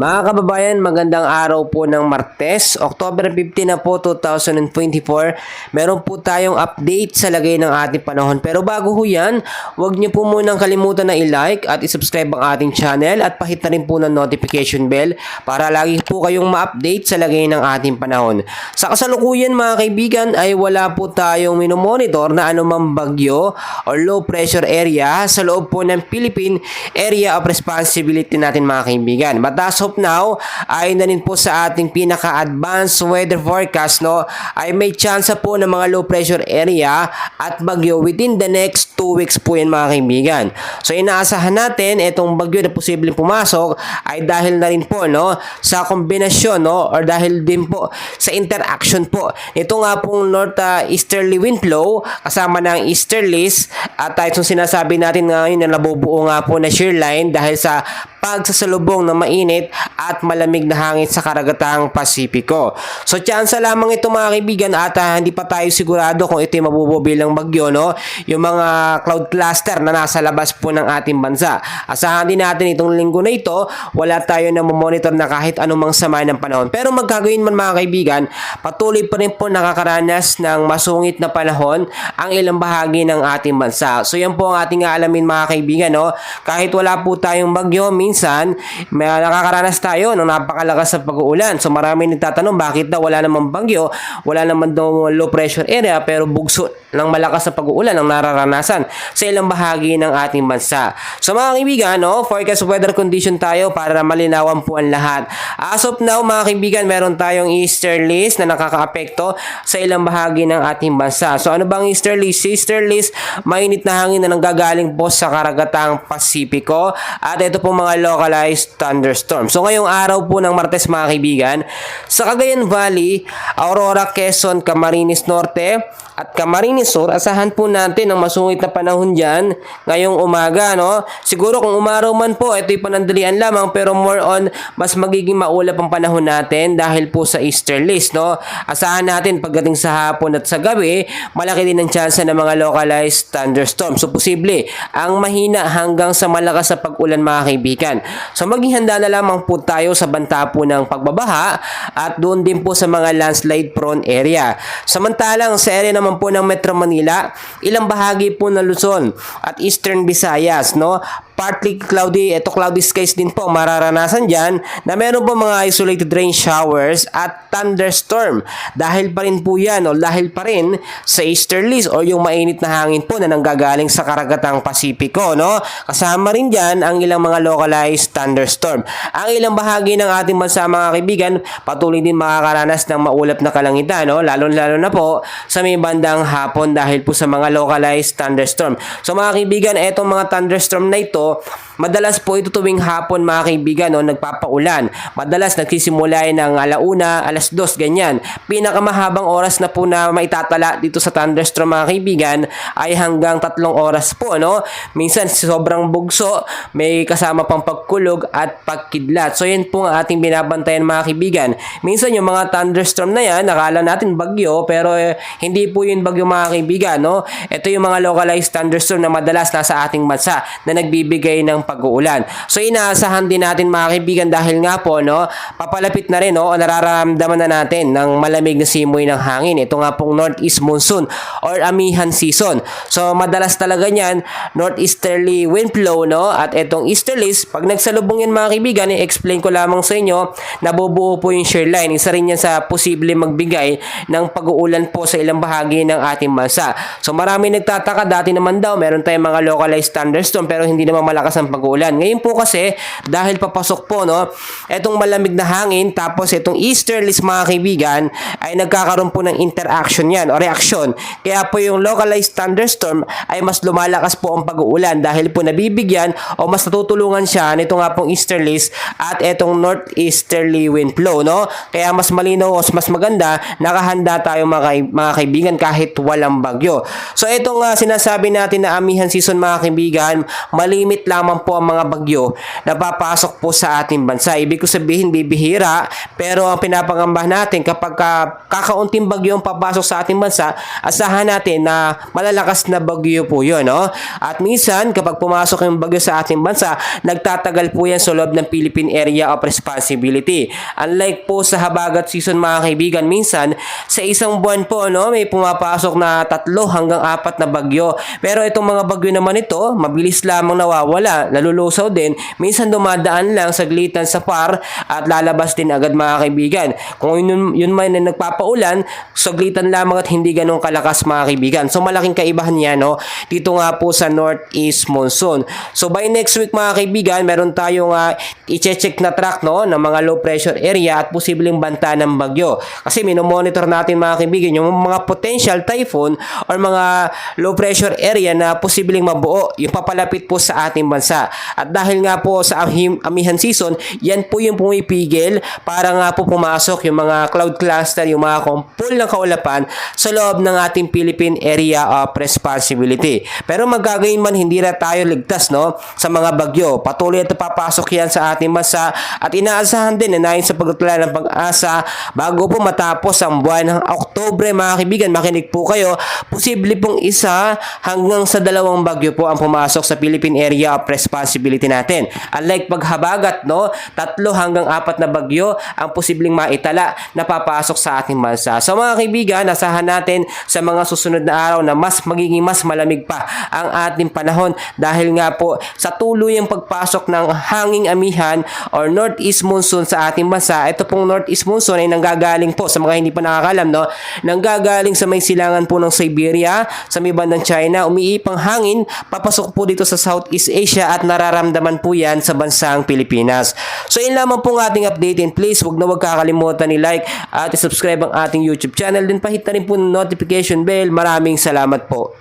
Mga kababayan, magandang araw po ng Martes, October 15 na po 2024. Meron po tayong update sa lagay ng ating panahon. Pero bago ho yan, huwag niyo po munang kalimutan na i-like at i-subscribe ang ating channel at pahit na rin po ng notification bell para lagi po kayong ma-update sa lagay ng ating panahon. Sa kasalukuyan mga kaibigan ay wala po tayong minomonitor na anumang bagyo or low pressure area sa loob po ng Philippine Area of Responsibility natin mga kaibigan. But as of now, ayon na rin po sa ating pinaka-advanced weather forecast, no, ay may chance po ng mga low pressure area at bagyo within the next 2 weeks po yan mga kaibigan. So inaasahan natin itong bagyo na posibleng pumasok ay dahil na rin po sa kombinasyon or dahil din po sa interaction po. Ito nga pong north-easterly wind flow kasama ng easterlies at itong sinasabi natin ngayon na nabubuo nga po na shear line dahil sa pagsasalubong ng mainit at malamig na hangin sa karagatang Pasipiko. So tsansa lamang ito mga kaibigan at hindi pa tayo sigurado kung ito mabubuo bilang bagyo, yung mga cloud cluster na nasa labas po ng ating bansa. Asahan din natin itong linggo na ito, wala tayo na monitor na kahit anumang sama ng panahon. Pero magkagawin man mga kaibigan, patuloy pa rin po nakakaranas ng masungit na panahon ang ilang bahagi ng ating bansa. So yan po ang ating alamin mga kaibigan, kahit wala po tayong bagyo, minsan may nakakaranas tayo ng napakalakas sa pag-uulan. So marami nagtatanong bakit daw wala namang bagyo, wala naman daw low pressure area pero bugso ng malakas sa pag-uulan ang nararanasan sa ilang bahagi ng ating bansa. So mga kaibigan, forecast weather condition tayo para malinawan po ang lahat. As of now mga kaibigan, meron tayong easterlies na nakakaapekto sa ilang bahagi ng ating bansa. So ano bang easterlies? Easterlies, mainit na hangin na nanggagaling po sa karagatang Pasipiko at ito po mga localized thunderstorm. So ngayong araw po ng Martes mga kaibigan, sa Cagayan Valley, Aurora, Quezon, Camarines Norte at Camarines Sur, asahan po natin ang masungit na panahon dyan ngayong umaga. Siguro kung umaraw man po, ito'y panandalian lamang pero more on mas magiging maulap ang panahon natin dahil po sa easterlies. Asahan natin pagdating sa hapon at sa gabi, malaki din ang chance ng mga localized thunderstorm. So posible ang mahina hanggang sa malakas sa pag-ulan mga kaibigan. So maging handa na lamang po tayo sa banta po ng pagbabaha at doon din po sa mga landslide prone area. Samantalang sa area naman po ng Metro Manila, ilang bahagi po ng Luzon at Eastern Visayas, partly cloudy, cloudy skies din po mararanasan dyan na meron po mga isolated rain showers at thunderstorm dahil pa rin po yan dahil pa rin sa easterlies o yung mainit na hangin po na nanggagaling sa karagatang Pasipiko. Kasama rin dyan ang ilang mga localized thunderstorm. Ang ilang bahagi ng ating bansa mga kaibigan patuloy din makakaranas ng maulap na kalangitan, lalo-lalo na po sa may bandang hapon dahil po sa mga localized thunderstorm. So mga kaibigan, etong mga thunderstorm na ito madalas po ito tuwing hapon mga kaibigan, nagpapaulan. Madalas nagsisimula ng alauna, alas 2, ganyan. Pinakamahabang oras na po na maitatala dito sa thunderstorm mga kaibigan ay hanggang 3 oras po. Minsan sobrang bugso, may kasama pang pagkulog at pagkidlat. So yan po ang ating binabantayan mga kaibigan. Minsan yung mga thunderstorm na yan, nakala natin bagyo pero hindi po yun bagyo mga kaibigan. Ito yung mga localized thunderstorm na madalas nasa ating bansa na nagbibigay ng pag-uulan. So inaasahan din natin mga kaibigan dahil nga po papalapit na rin nararamdaman na natin ng malamig na simoy ng hangin. Ito nga pong northeast monsoon or amihan season. So madalas talaga niyan northeasterly wind flow at itong easterlies pag nagsalubong yan mga kaibigan, i-explain ko lamang sa inyo, nabubuo po yung shear line. Isa rin yan sa posible magbigay ng pag-uulan po sa ilang bahagi ng ating bansa. So marami nagtataka, dati naman daw meron tayong mga localized thunderstorm pero hindi naman malakas ang pag-uulan. Ngayon po kasi dahil papasok po etong malamig na hangin tapos itong easterlies mga kaibigan ay nagkakaroon po ng interaction yan o reaksyon. Kaya po yung localized thunderstorm ay mas lumalakas po ang pag-uulan dahil po nabibigyan o mas natutulungan siya nito nga pong easterlies at itong northeasterly wind flow. Kaya mas malinaw o mas maganda, nakahanda tayo mga kaibigan kahit walang bagyo. So itong sinasabi natin na amihan season mga kaibigan, malimit limit lamang po ang mga bagyo na papasok po sa ating bansa. Ibig ko sabihin, bibihira, pero ang pinapangamba natin kapag kakaunting bagyo ang papasok sa ating bansa, asahan natin na malalakas na bagyo po yun. No? At minsan, kapag pumasok yung bagyo sa ating bansa, nagtatagal po yan sa loob ng Philippine Area of Responsibility. Unlike po sa habagat season mga kaibigan, minsan sa isang buwan po may pumapasok na 3 hanggang 4 na bagyo. Pero itong mga bagyo naman ito, mabilis lamang nawawala, nalulusaw din, minsan dumadaan lang saglitan sa par at lalabas din agad mga kaibigan. Kung yun man na nagpapaulan, saglitan lamang at hindi ganun kalakas mga kaibigan. So malaking kaibahan yan dito nga po sa northeast monsoon. So by next week mga kaibigan, meron tayong i-check na track ng mga low pressure area at posibleng banta ng bagyo. Kasi minomonitor natin mga kaibigan yung mga potential typhoon or mga low pressure area na posibleng mabuo yung papalapit po sa ating bansa. At dahil nga po sa amihan season, yan po yung pumipigil para nga po pumasok yung mga cloud cluster, yung mga kumpul ng kaulapan sa loob ng ating Philippine Area of Responsibility. Pero magagawin man, hindi na tayo ligtas sa mga bagyo. Patuloy na papasok yan sa ating bansa at inaasahan din na nayon sa pagtutula ng pag-asa bago po matapos ang buwan ng Oktubre mga kaibigan. Makinig po kayo, posible pong 1 hanggang sa 2 bagyo po ang pumasok sa Philippine Area of Responsibility natin. Unlike paghabagat, 3 hanggang 4 na bagyo ang posibleng maitala na papasok sa ating bansa. So mga kaibigan, asahan natin sa mga susunod na araw na magiging mas malamig pa ang ating panahon dahil nga po sa tuluyang pagpasok ng hanging amihan or northeast monsoon sa ating bansa. Ito pong northeast monsoon ay nanggagaling po sa mga hindi pa nakakalam, nanggagaling sa may silangan po ng Siberia, sa may bandang China, umiipang hangin, papasok po dito sa Southeast Asia at nararamdaman po yan sa bansang Pilipinas. So yun lamang po ang ating update, and please huwag kakalimutan ni like at subscribe ang ating YouTube channel, din pahit na rin po ng notification bell. Maraming salamat po.